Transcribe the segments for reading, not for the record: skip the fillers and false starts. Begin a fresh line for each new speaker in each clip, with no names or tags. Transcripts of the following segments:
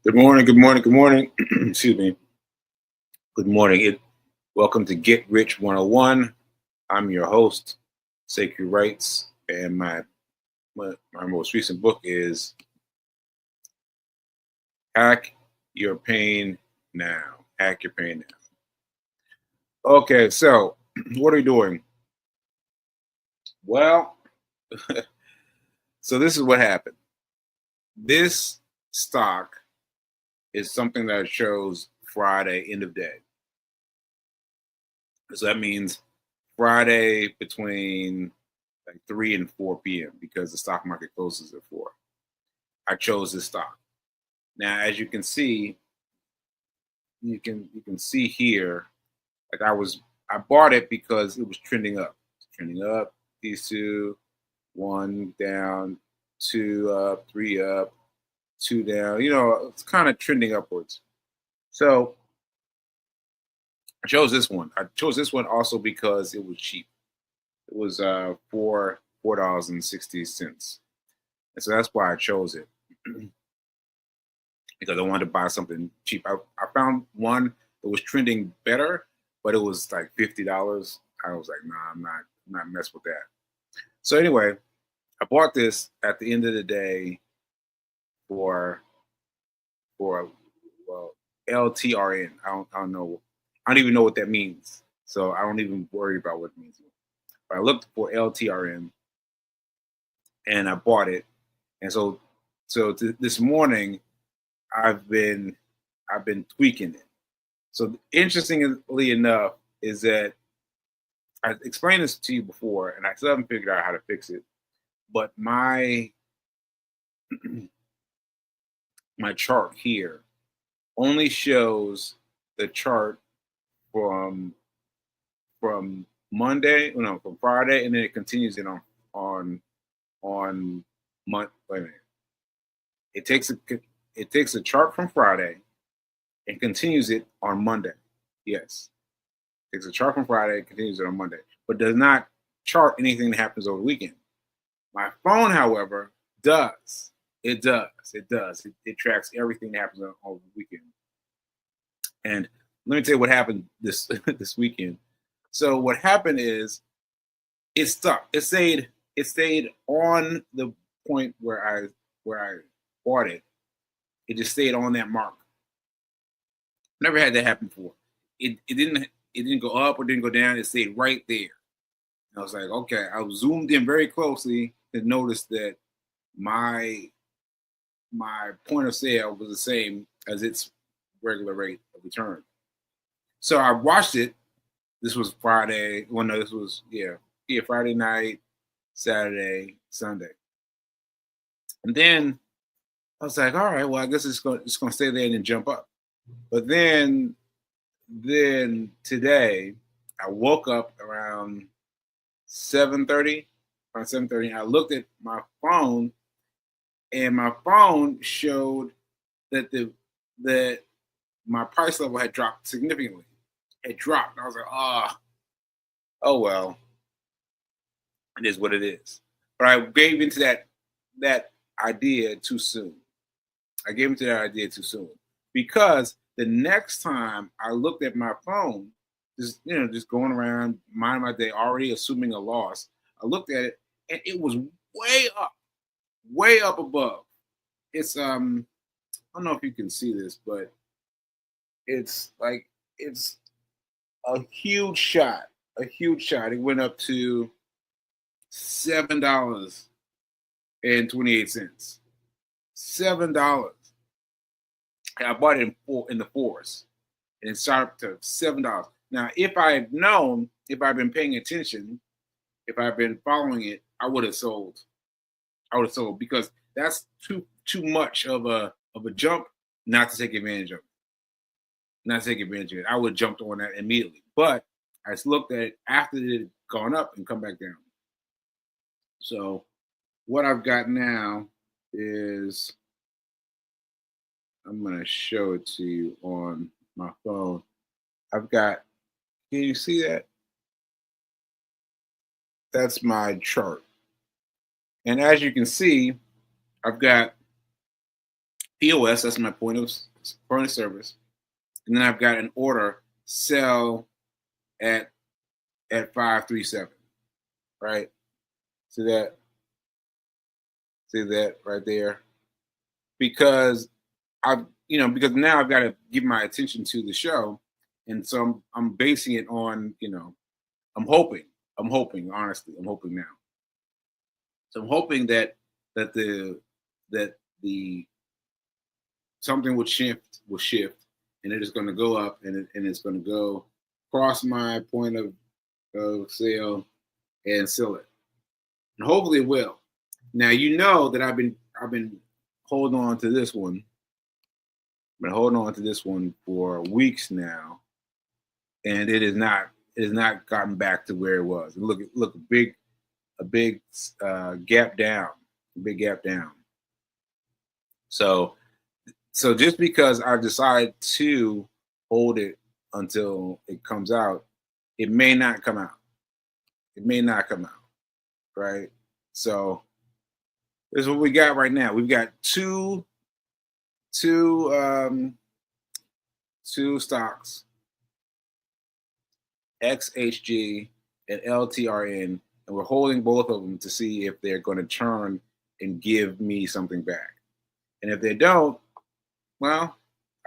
Good morning, good morning, good morning. Excuse me. Good morning. Welcome to Get Rich 101. I'm your host, Sekou Writes, and my most recent book is Hack Your Pain Now. Hack Your Pain Now. Okay, so what are we doing? Well, so this is what happened. This stock is something that shows Friday, end of day. So that means Friday between like 3 and 4 p.m. because the stock market closes at 4. I chose this stock. Now, as you can see, you can see here, like I bought it because it was trending up. Trending up, these two, one down, two up, three up, two down. It's kind of trending upwards. So I chose this one. I chose this one also because it was cheap. It was $4.60. And so that's why I chose it. Because I wanted to buy something cheap. I found one that was trending better, but it was like $50. I was like, nah, I'm not mess with that. So anyway, I bought this at the end of the day for well LTRN. I don't know. I don't even know what that means. So I don't even worry about what it means. But I looked for LTRN and I bought it. And this morning I've been tweaking it. So interestingly enough is that I explained this to you before, and I still haven't figured out how to fix it. But my my chart here only shows the chart from Monday, no, from Friday, and then it continues it on month. Wait a minute. It takes a chart from Friday and continues it on Monday. Yes, takes a chart from Friday and continues it on Monday, but does not chart anything that happens over the weekend. My phone, however, does. It does. It does. It tracks everything that happens over the weekend. And let me tell you what happened this this weekend. So what happened is it stuck. It stayed on the point where I bought it. It just stayed on that mark. Never had that happen before. It didn't go up or didn't go down. It stayed right there. I was like, okay. I zoomed in very closely to notice that my point of sale was the same as its regular rate of return. So I watched it. This was Friday. Well, no, this was Friday night, Saturday, Sunday, and then I was like, all right, well, I guess it's gonna stay there and then jump up. But then today, I woke up around 7:30. Around 7:30, I looked at my phone, and my phone showed that that my price level had dropped significantly. It dropped. And I was like, oh well, it is what it is. But I gave into that idea too soon. I gave into that idea too soon because the next time I looked at my phone, just going around minding my day, already assuming a loss, I looked at it and it was way up above. It's I don't know if you can see this, but it's a huge shot. A huge shot. It went up to $7.28. $7. I bought it in the fours, and it shot up to $7. Now, if I've been paying attention, if I've been following it, I would have sold. I would have sold because that's too much of a jump not to take advantage of it. Not to take advantage of it. I would have jumped on that immediately. But I just looked at it after it had gone up and come back down. So what I've got now is I'm going to show it to you on my phone. I've got, can you see that? That's my chart. And as you can see, I've got POS, that's my point of service. And then I've got an order sell at 537. Right? See that? See that right there? Because because now I've got to give my attention to the show. And so I'm basing it on, I'm hoping, honestly, I'm hoping now. So I'm hoping that the that the something would shift, and it is going to go up, and it's going to go across my point of sale and sell it, and hopefully it will. Now that I've been holding on to this one. I've been holding on to this one for weeks now, and it has not gotten back to where it was. Look, a big gap down, So just because I decide to hold it until it comes out, it may not come out. Right? So this is what we got right now. We've got two stocks, XHG and LTRN, and we're holding both of them to see if they're going to turn and give me something back. And if they don't, well,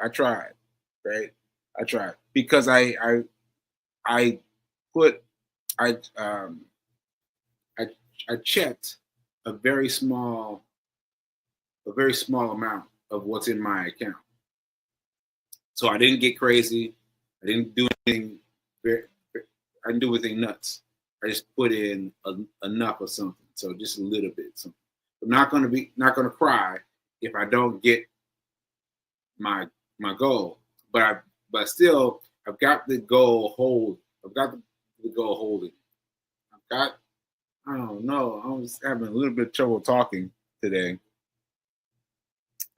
I tried, right? I tried because I checked a very small amount of what's in my account. So I didn't get crazy. I didn't do anything. I didn't do anything nuts. I just put in enough of something. So just a little bit. Something. I'm not going to cry if I don't get my goal. But still, I've got the goal hold. I've got the goal holding. I don't know. I was having a little bit of trouble talking today.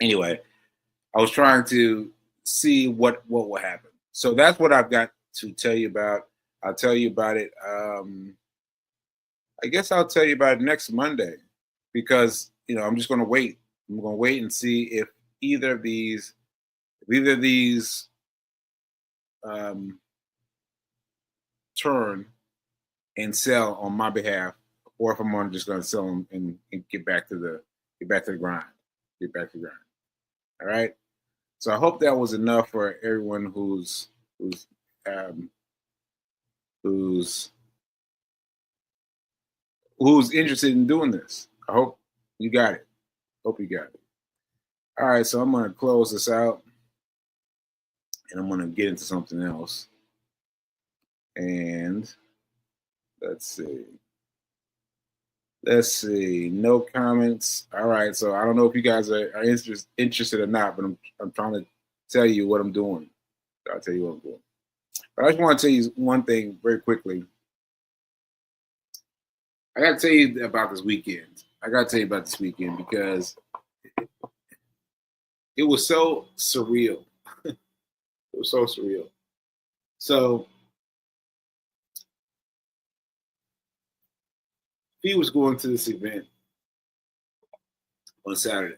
Anyway, I was trying to see what will happen. So that's what I've got to tell you about. I'll tell you about it. I guess I'll tell you about it next Monday because I'm just going to wait. I'm going to wait and see if either of these turn and sell on my behalf, or if I'm just going to sell them and get back to the grind. All right. So I hope that was enough for everyone who's interested in doing this. I hope you got it. All right, so I'm going to close this out, and I'm going to get into something else. And let's see. No comments. All right, so I don't know if you guys are interested or not, but I'm trying to tell you what I'm doing. I'll tell you what I'm doing. But I just want to tell you one thing very quickly. I got to tell you about this weekend. Because it was so surreal. It was so surreal. So he was going to this event on Saturday,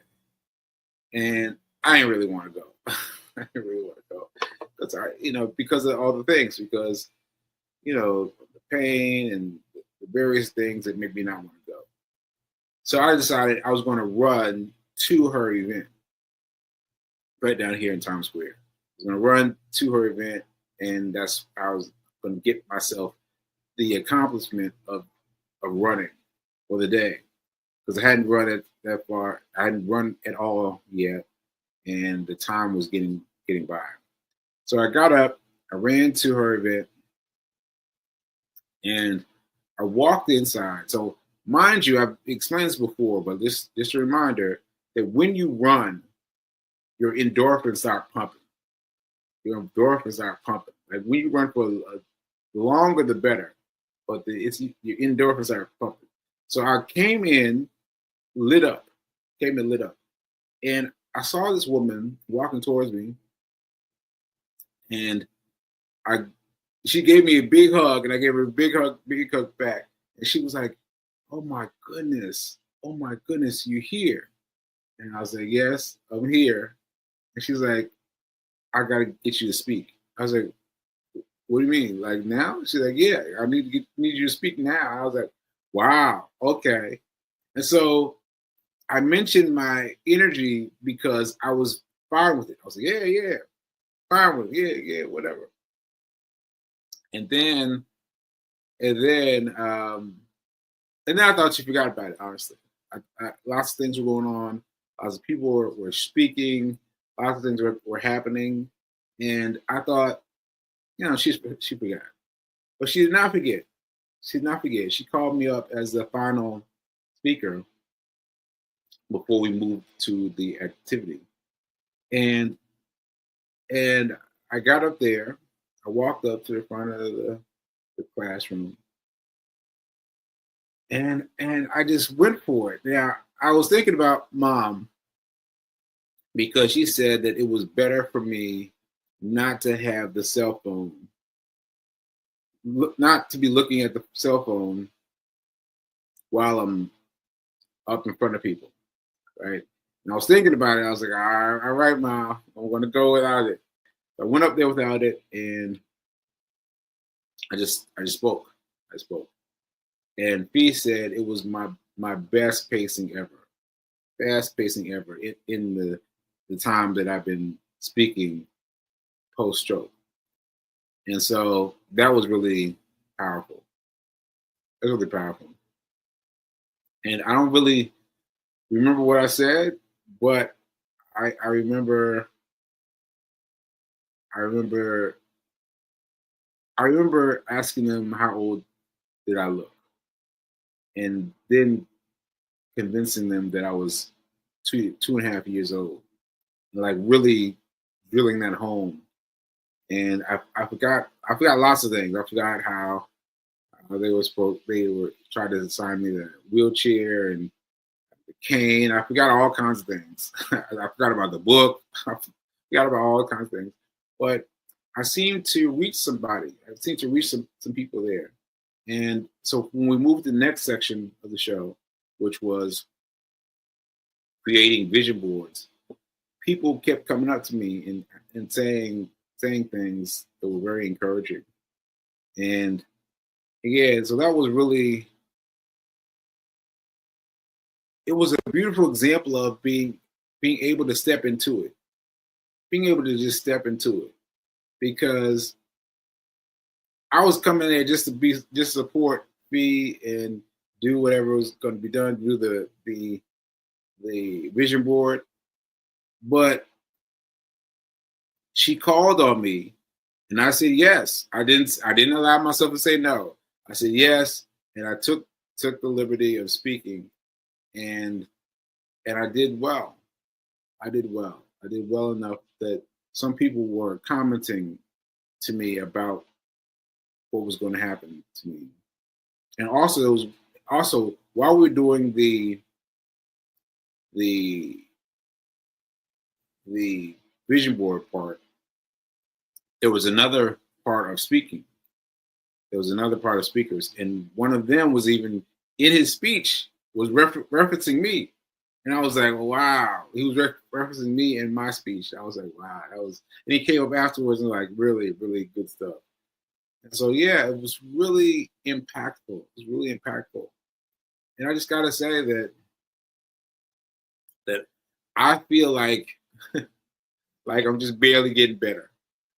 and I didn't really want to go. Because of all the things, because the pain and the various things that made me not want to go. So I decided I was going to run to her event right down here in Times Square. I was going to run to her event, and that's how I was going to get myself the accomplishment of running for the day, because I hadn't run it that far. I hadn't run at all yet, and the time was getting by. So I got up, I ran to her event, and I walked inside. So mind you, I've explained this before, but just a reminder that when you run, your endorphins start pumping. Like when you run for the longer, the better. But your endorphins are pumping. So I came in lit up, and I saw this woman walking towards me, and she gave me a big hug, and I gave her a big hug back, and she was like, "Oh my goodness, you're here." And I was like, yes, I'm here. And she's like, I gotta get you to speak. I was like, what do you mean? Like now? She's like, yeah, I need you to speak now. I was like, wow, okay. And so I mentioned my energy because I was fine with it. I was like, yeah, fine with it, yeah, whatever. And then and then and then I thought she forgot about it. Honestly, lots of things were going on. Lots of people were speaking. Lots of things were happening, and I thought, she forgot, but she did not forget. She did not forget. She called me up as the final speaker before we moved to the activity, and and I got up there. I walked up to the front of the classroom, and I just went for it. Now I was thinking about mom because she said that it was better for me not to have the cell phone, not to be looking at the cell phone while I'm up in front of people, right? And I was thinking about it. I was like, all right, mom, I'm going to go without it. I went up there without it, and I just spoke. I spoke, and Fee said it was my best pacing ever, best pacing ever in the time that I've been speaking post stroke. And so that was really powerful. It was really powerful. And I don't really remember what I said, but I remember I remember I remember asking them how old did I look, and then convincing them that I was 2.5 years old. Like really drilling that home. And I forgot lots of things. I forgot how they were trying to assign me the wheelchair and the cane. I forgot all kinds of things. I forgot about the book. I forgot about all kinds of things. But I seemed to reach somebody. I seemed to reach some people there. And so when we moved to the next section of the show, which was creating vision boards, people kept coming up to me and saying things that were very encouraging. And yeah, so that was really, it was a beautiful example of being able to step into it, being able to just step into it, because I was coming there just support me and do whatever was going to be done, do the vision board. But she called on me, and I said yes. I didn't allow myself to say no. I said yes, and I took the liberty of speaking, and I did well. I did well. I did well enough that some people were commenting to me about what was going to happen to me. And also, it was also while we were doing the the vision board part, there was another part of speaking. There was another part of speakers, and one of them was even in his speech was referencing me, and I was like, wow, he was referencing me in my speech. I was like, wow, that was. And he came up afterwards and like really, really good stuff. And so yeah, it was really impactful. It was really impactful, and I just gotta say that I feel like I'm just barely getting better.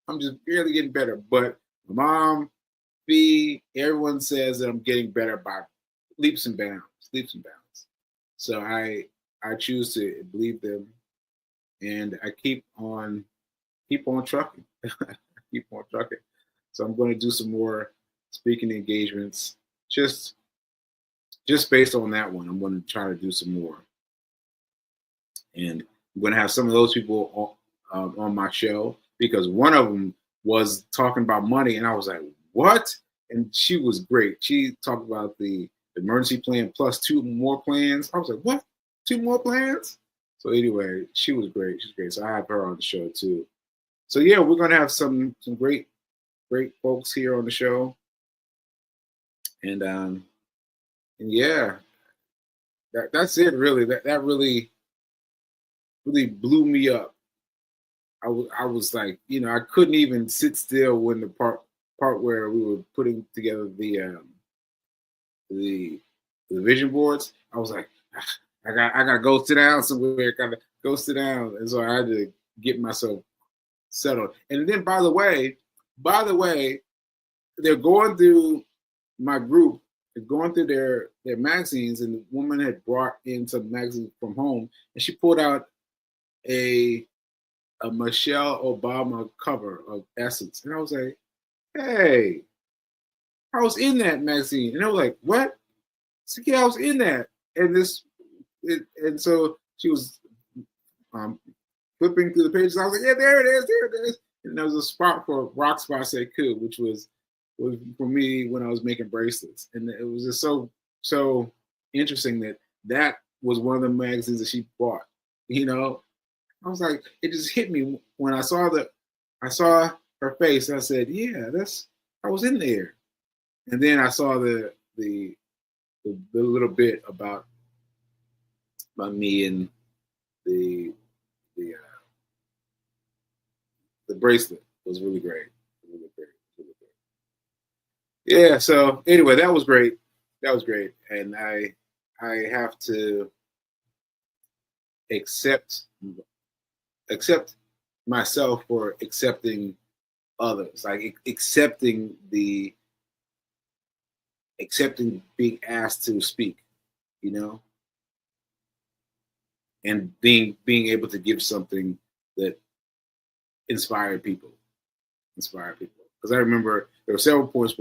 I'm just barely getting better, but my mom, B, everyone says that I'm getting better by leaps and bounds, leaps and bounds. So I choose to believe them, and I keep on trucking, keep on trucking. So I'm going to do some more speaking engagements, just just based on that one. I'm going to try to do some more, and I'm going to have some of those people on my show, because one of them was talking about money, and I was like, what? And she was great. She talked about the emergency plan plus two more plans. I was like, what? Two more plans? So anyway, she was great. She's great. So I have her on the show too. So yeah, we're gonna have some great folks here on the show, and yeah, that's it really. That really really blew me up. I was like, I couldn't even sit still when the part where we were putting together the vision boards. I was like, I gotta go sit down somewhere. Gotta go sit down, and so I had to get myself settled. And then, by the way, they're going through my group. They're going through their magazines, and the woman had brought in some magazines from home, and she pulled out a Michelle Obama cover of Essence, and I was like, hey, I was in that magazine, and I was like, what? So yeah, I was in that, and so she was flipping through the pages. I was like, yeah, there it is. And there was a spot for Rock Spot Sekou, which was for me when I was making bracelets, and it was just so interesting that was one of the magazines that she bought. I was like, it just hit me when I saw her face. And I said, yeah, I was in there. And then I saw the little bit about me and the bracelet was really great. Really great. Really great. Yeah. So anyway, that was great. And I have to accept myself for accepting others, like accepting being asked to speak, and being able to give something that inspired people. Because I remember there were several points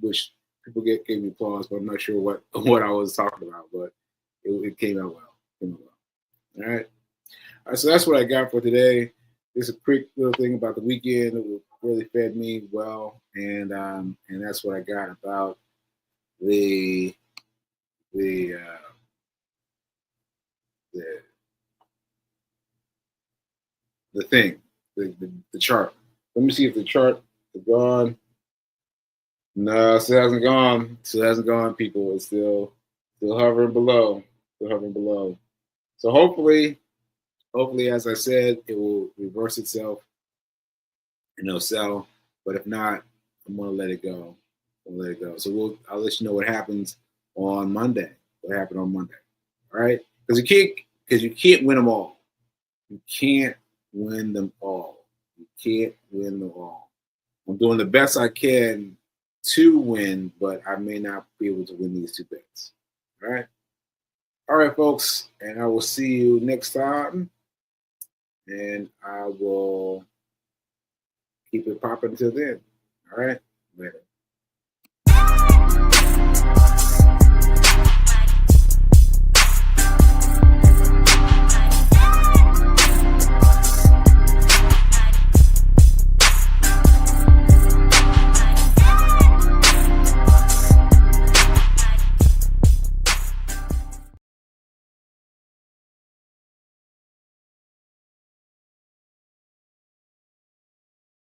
which people gave me applause, but I'm not sure what I was talking about, but it came out well. All right. So that's what I got for today. Just a quick little thing about the weekend that really fed me well, and that's what I got about the thing, the chart. Let me see if the chart is gone. No, it still hasn't gone. Still hasn't gone, people. It's still hovering below. So hopefully, as I said, it will reverse itself and it'll sell. But if not, I'm gonna let it go. So I'll let you know what happens on Monday. What happened on Monday? All right, because you can't win them all. You can't win them all. I'm doing the best I can to win, but I may not be able to win these two bets. All right, folks, and I will see you next time. And I will keep it popping until then. All right, later.